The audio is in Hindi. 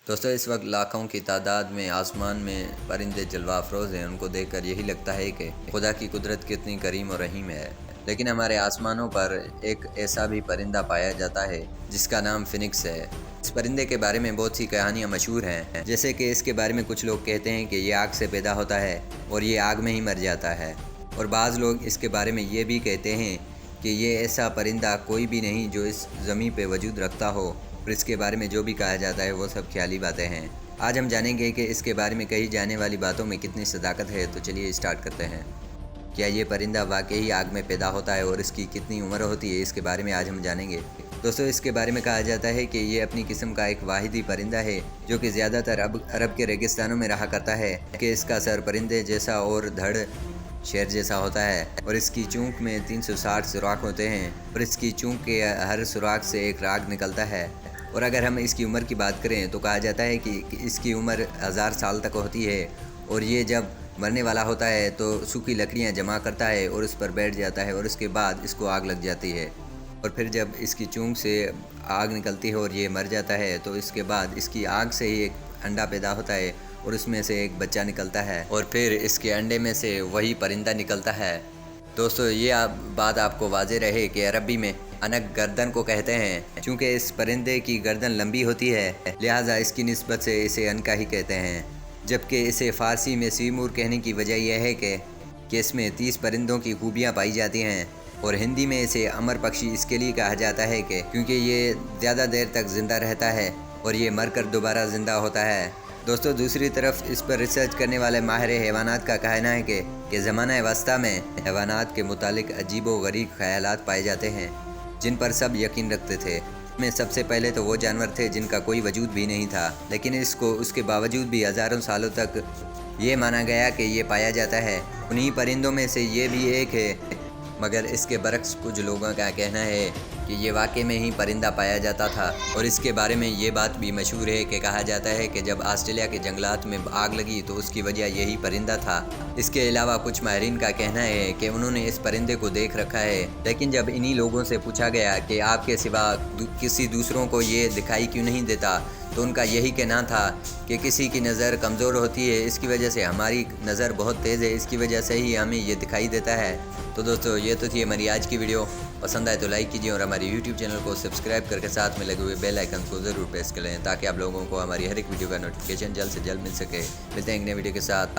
दोस्तों इस वक्त लाखों की तादाद में आसमान में परिंदे जलवा अफरोज़ हैं। उनको देखकर यही लगता है कि खुदा की कुदरत कितनी करीम और रहीम है। लेकिन हमारे आसमानों पर एक ऐसा भी परिंदा पाया जाता है जिसका नाम फिनिक्स है। इस परिंदे के बारे में बहुत सी कहानियाँ मशहूर हैं, जैसे कि इसके बारे में कुछ लोग कहते हैं कि ये आग से पैदा होता है और ये आग में ही मर जाता है, और बाज़ लोग इसके बारे में ये भी कहते हैं कि ये ऐसा परिंदा कोई भी नहीं जो इस ज़मीन पे वजूद रखता हो, और इसके बारे में जो भी कहा जाता है वो सब ख्याली बातें हैं। आज हम जानेंगे कि इसके बारे में कही जाने वाली बातों में कितनी सदाकत है। तो चलिए स्टार्ट करते हैं। क्या ये परिंदा वाकई आग में पैदा होता है और इसकी कितनी उम्र होती है, इसके बारे में आज हम जानेंगे। दोस्तों इसके बारे में कहा जाता है कि ये अपनी किस्म का एक वाहिदी परिंदा है जो कि ज़्यादातर अरब के रेगिस्तानों में रहा करता है, कि इसका सर परिंदे जैसा और धड़ शेर जैसा होता है, और इसकी चूंक में 360 सुराख होते हैं, और इसकी चूंक के हर सुराख से एक राग निकलता है। और अगर हम इसकी उम्र की बात करें तो कहा जाता है कि इसकी उम्र 1000 साल तक होती है, और ये जब मरने वाला होता है तो सूखी लकड़ियाँ जमा करता है और उस पर बैठ जाता है, और उसके बाद इसको आग लग जाती है। और फिर जब इसकी चूंक से आग निकलती है और ये मर जाता है तो इसके बाद इसकी आग से ही एक अंडा पैदा होता है और उसमें से एक बच्चा निकलता है, और फिर इसके अंडे में से वही परिंदा निकलता है। दोस्तों ये बात आपको वाज़ेह रहे कि अरबी में अनक गर्दन को कहते हैं। चूँकि इस परिंदे की गर्दन लंबी होती है लिहाजा इसकी निस्बत से इसे अनका ही कहते हैं, जबकि इसे फ़ारसी में सीमूर कहने की वजह यह है कि इसमें 30 परिंदों की खूबियाँ पाई जाती हैं, और हिंदी में इसे अमर पक्षी इसके लिए कहा जाता है कि क्योंकि ये ज़्यादा देर तक ज़िंदा रहता है और ये मर कर दोबारा ज़िंदा होता है। दोस्तों दूसरी तरफ इस पर रिसर्च करने वाले माहिर हैवानात का कहना है कि ज़माना वस्ता में हैवानात के मुतालिक अजीब व गरीब ख़यालात पाए जाते हैं जिन पर सब यकीन रखते थे। में सबसे पहले तो वो जानवर थे जिनका कोई वजूद भी नहीं था, लेकिन इसको उसके बावजूद भी हज़ारों सालों तक ये माना गया कि ये पाया जाता है। उन्हीं परिंदों में से ये भी एक है, मगर इसके बरक्स कुछ लोगों का कहना है कि ये वाकई में ही परिंदा पाया जाता था। और इसके बारे में ये बात भी मशहूर है कि कहा जाता है कि जब ऑस्ट्रेलिया के जंगलात में आग लगी तो उसकी वजह यही परिंदा था। इसके अलावा कुछ माहिरीन का कहना है कि उन्होंने इस परिंदे को देख रखा है, लेकिन जब इन्हीं लोगों से पूछा गया कि आपके सिवा किसी दूसरों को ये दिखाई क्यों नहीं देता, तो उनका यही कहना था कि किसी की नज़र कमज़ोर होती है, इसकी वजह से हमारी नज़र बहुत तेज़ है, इसकी वजह से ही हमें ये दिखाई देता है। तो दोस्तों ये तो थी हमारी आज की वीडियो। पसंद आए तो लाइक कीजिए और हमारे YouTube चैनल को सब्सक्राइब करके साथ में लगे हुए बेल आइकन को ज़रूर प्रेस कर लें, ताकि आप लोगों को हमारी हर एक वीडियो का नोटिफिकेशन जल्द से जल्द मिल सके। मिलते हैं एक नए वीडियो के साथ।